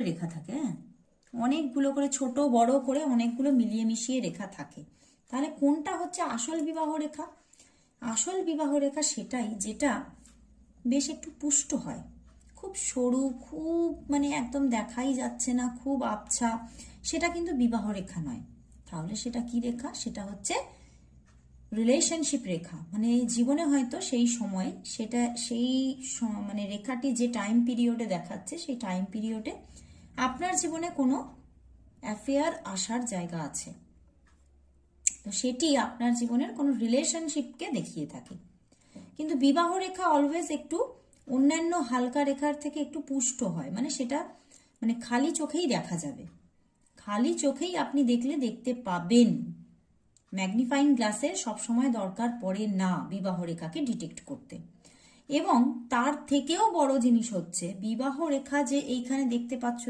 রেখা থাকে, হ্যাঁ, অনেকগুলো করে ছোট বড় করে অনেকগুলো মিলিয়ে মিশিয়ে রেখা থাকে। তাহলে কোনটা হচ্ছে আসল বিবাহ রেখা? আসল বিবাহ রেখা সেটাই যেটা বেশ একটু পুষ্ট হয়, খুব সরু, খুব মানে একদম দেখাই যাচ্ছে না, খুব আবছা, সেটা কিন্তু বিবাহ রেখা নয়। তাহলে সেটা কি রেখা? সেটা হচ্ছে রিলেশনশিপ রেখা। মানে জীবনে হয়তো সেই সময় সেটা মানে রেখাটি যে টাইম পিরিয়ডে দেখাচ্ছে, সেই টাইম পিরিয়ডে আপনার জীবনে কোনো অ্যাফেয়ার আসার জায়গা আছে, তো সেটি আপনার জীবনের কোনো রিলেশনশিপকে দেখিয়ে থাকে। কিন্তু বিবাহ রেখা অলওয়েজ একটু অন্যান্য হালকা রেখার থেকে একটু পুষ্ট হয়, মানে সেটা মানে খালি চোখেই দেখা যাবে, খালি চোখেই আপনি দেখতে পাবেন। ম্যাগনিফাইং গ্লাসের সবসময় দরকার পড়ে না বিবাহ রেখাকে ডিটেক্ট করতে। এবং তার থেকেও বড় জিনিস হচ্ছে বিবাহ রেখা যে এইখানে দেখতে পাচ্ছ,